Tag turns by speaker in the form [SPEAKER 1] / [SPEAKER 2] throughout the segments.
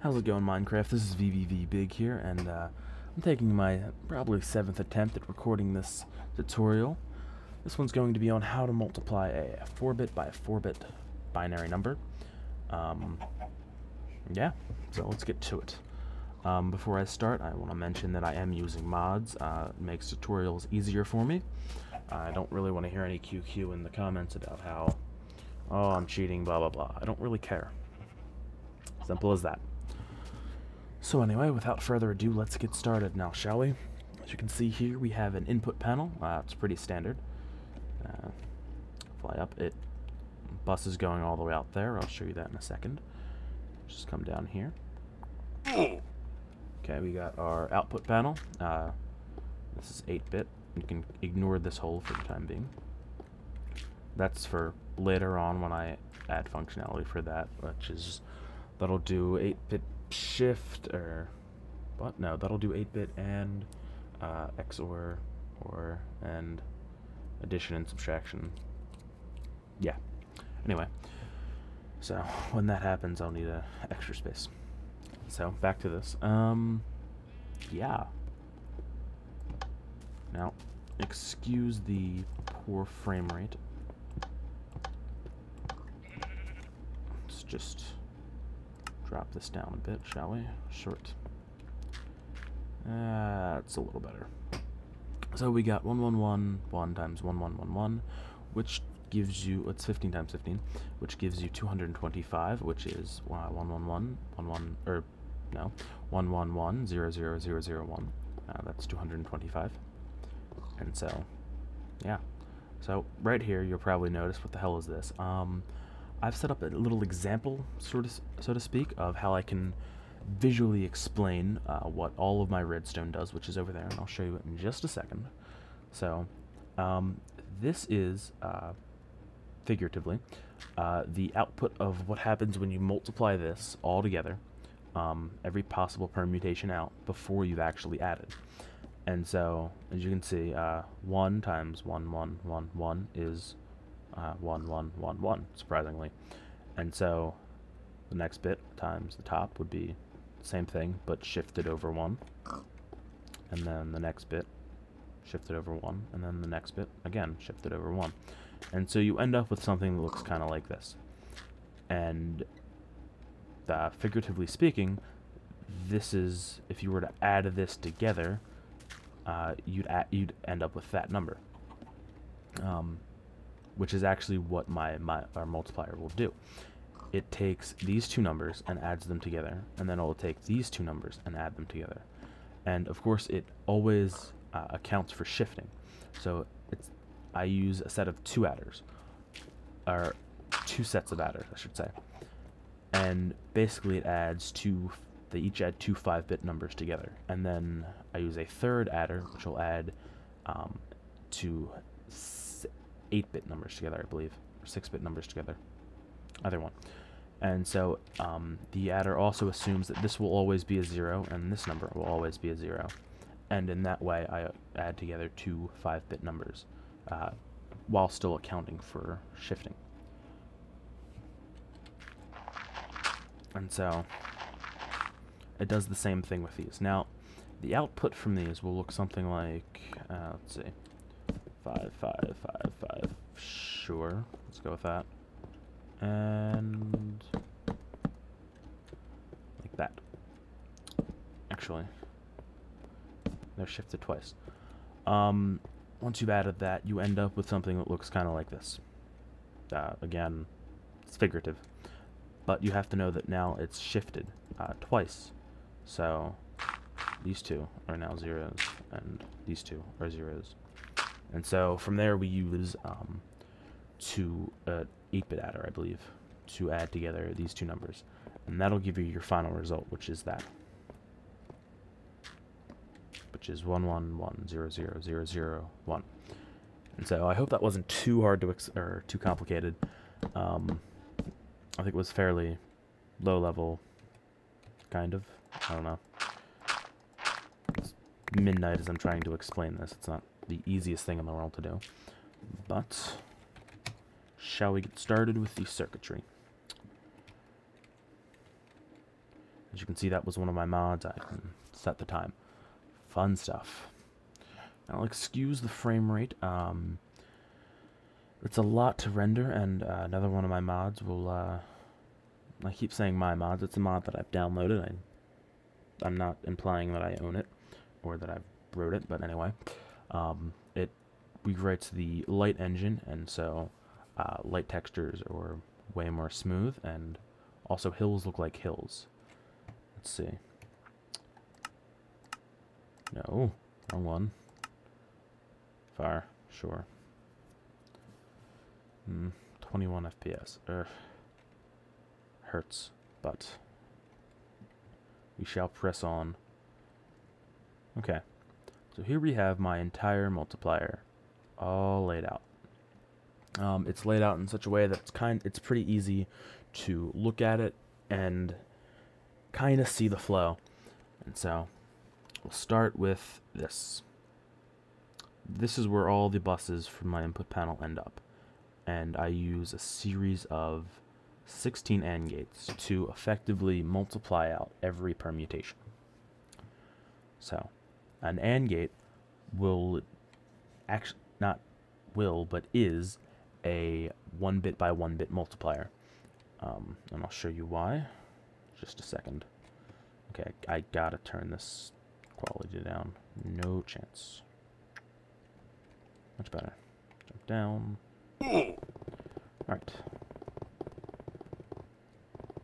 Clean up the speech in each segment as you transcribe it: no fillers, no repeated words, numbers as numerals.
[SPEAKER 1] How's it going, Minecraft? This is VVVBig here, and I'm taking my probably 7th attempt at recording this tutorial. This one's going to be on how to multiply a 4-bit by a 4-bit binary number. Yeah, so let's get to it. Before I start, I want to mention that I am using mods. It makes tutorials easier for me. I don't really want to hear any QQ in the comments about how, oh, I'm cheating, blah, blah, blah. I don't really care. Simple as that. So anyway, without further ado, let's get started now, shall we? As you can see here, we have an input panel. It's pretty standard. Fly up. Bus is going all the way out there. I'll show you that in a second. Just come down here. Okay, we got our output panel. This is 8-bit. You can ignore this hole for the time being. That's for later on when I add functionality for that, which is that'll do 8-bit shift, or what? No, that'll do 8-bit and XOR, or and addition and subtraction. Yeah. Anyway, so when that happens, I'll need extra space. So back to this. Yeah. Now, excuse the poor frame rate. Let's just drop this down a bit, shall we? Short. It's a little better. So we got 1 times 1, which gives you, it's 15 times 15, which gives you 225, which is 111, 00001. That's 225. And so, yeah. So right here, you'll probably notice, what the hell is this? I've set up a little example, so to speak, of how I can visually explain what all of my redstone does, which is over there, and I'll show you it in just a second. So, this is, figuratively, the output of what happens when you multiply this all together, every possible permutation out before you've actually added. And so, as you can see, 1 times 1 is 1, surprisingly. And so the next bit times the top would be the same thing, but shifted over 1. And then the next bit shifted over 1. And then the next bit, again, shifted over 1. And so you end up with something that looks kind of like this. And figuratively speaking, this is, if you were to add this together, you'd end up with that number. Which is actually what our multiplier will do. It takes these two numbers and adds them together, and then it will take these two numbers and add them together. And of course, it always accounts for shifting. So I use a set of 2 adders, or 2 sets of adders, I should say. And basically, they each add 2 5-bit numbers together. And then I use a 3rd adder, which will add 2 8-bit numbers together, I believe, or 6-bit numbers together, either one. And so the adder also assumes that this will always be a 0 and this number will always be a 0, and in that way I add together 2 5-bit numbers while still accounting for shifting. And so it does the same thing with these. Now the output from these will look something like, let's see, 5, 5, 5, 5. Sure, let's go with that. And like that. Actually, they're shifted twice. Once you've added that, you end up with something that looks kind of like this. Again, it's figurative, but you have to know that now it's shifted twice. So these two are now 0s, and these two are 0s. And so from there we use 8-bit adder, I believe, to add together these two numbers. And that'll give you your final result, which is that. Which is 1, 1, 1, 0, 0, 0, 0, 1. And so I hope that wasn't too hard to or too complicated. I think it was fairly low level, kind of. I don't know. It's midnight as I'm trying to explain this. It's not the easiest thing in the world to do, but shall we get started with the circuitry? As you can see, that was one of my mods. I can set the time. Fun stuff. Now, I'll excuse the frame rate. It's a lot to render, and another one of my mods will, I keep saying my mods, it's a mod that I've downloaded. I'm not implying that I own it, or that I've wrote it, but anyway. It rewrites the light engine, and so light textures are way more smooth, and also hills look like hills. Let's see. No, wrong one. Fire, sure. 21 FPS. Hurts, but we shall press on. Okay, so here we have my entire multiplier all laid out. It's laid out in such a way that it's pretty easy to look at it and kind of see the flow. And so we'll start with this. This is where all the buses from my input panel end up. And I use a series of 16 AND gates to effectively multiply out every permutation. So, an AND gate will actually, not will, but is a 1-bit by 1-bit multiplier. And I'll show you why. Just a second. Okay, I gotta turn this quality down. No chance. Much better. Jump down. Alright.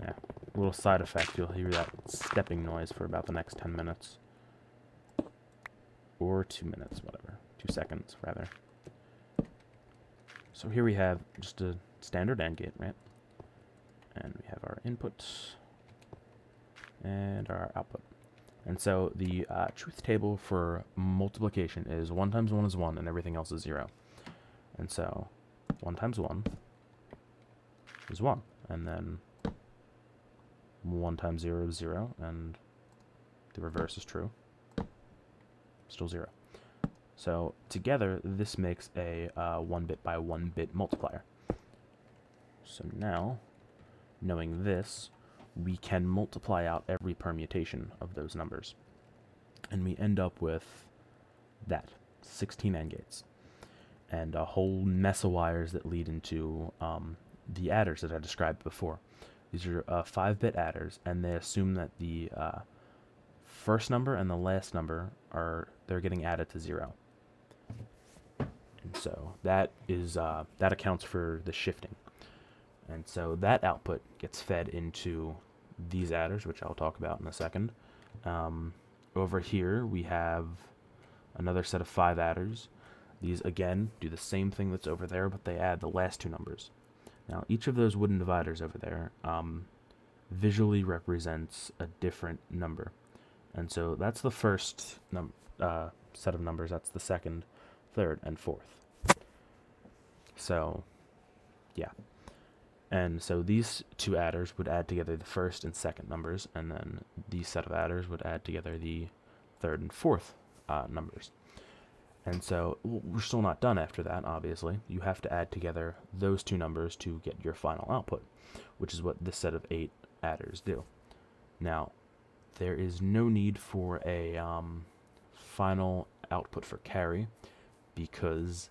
[SPEAKER 1] Yeah. A little side effect. You'll hear that stepping noise for about the next 10 minutes. Or 2 minutes, whatever. 2 seconds, rather. So here we have just a standard AND gate, right? And we have our input and our output. And so the truth table for multiplication is 1 times 1 is 1 and everything else is 0. And so 1 times 1 is 1. And then 1 times 0 is 0. And the reverse is true. Still 0. So together, this makes a 1-bit by 1-bit multiplier. So now, knowing this, we can multiply out every permutation of those numbers. And we end up with that, 16 AND gates. And a whole mess of wires that lead into the adders that I described before. These are 5-bit adders, and they assume that the first number and the last number they're getting added to 0. And so that is that accounts for the shifting. And so that output gets fed into these adders, which I'll talk about in a second. Over here we have another set of 5 adders. These again do the same thing that's over there, but they add the last 2 numbers. Now each of those wooden dividers over there visually represents a different number. And so that's the first set of numbers. That's the second, third, and fourth. So, yeah. And so these 2 adders would add together the first and second numbers, and then these set of adders would add together the third and fourth numbers. And so we're still not done after that, obviously. You have to add together those 2 numbers to get your final output, which is what this set of 8 adders do. Now, there is no need for a final output for carry, because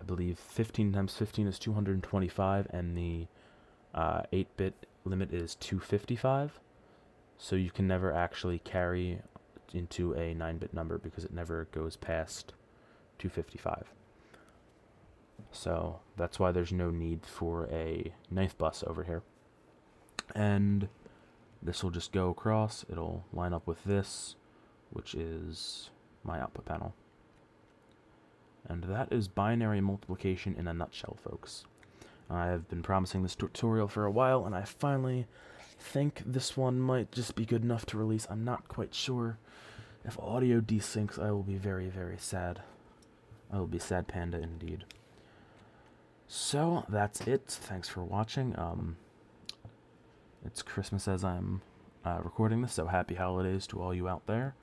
[SPEAKER 1] I believe 15 times 15 is 225, and the 8-bit limit is 255, so you can never actually carry into a 9-bit number because it never goes past 255. So that's why there's no need for a 9th bus over here. And this will just go across. It'll line up with this, which is my output panel. And that is binary multiplication in a nutshell, folks. I have been promising this tutorial for a while, and I finally think this one might just be good enough to release. I'm not quite sure. If audio desyncs, I will be very, very sad. I will be sad panda indeed. So, that's it. Thanks for watching. It's Christmas as I'm recording this, so happy holidays to all you out there.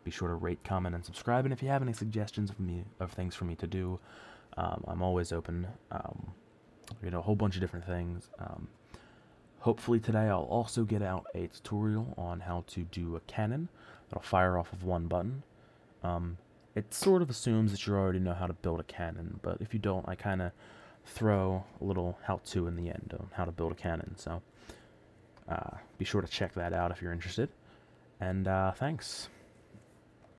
[SPEAKER 1] Be sure to rate, comment, and subscribe, and if you have any suggestions of things for me to do, I'm always open. A whole bunch of different things. Hopefully today I'll also get out a tutorial on how to do a cannon that'll fire off of one button. It sort of assumes that you already know how to build a cannon, but if you don't, I kind of throw a little how-to in the end on how to build a cannon, so be sure to check that out if you're interested. And thanks.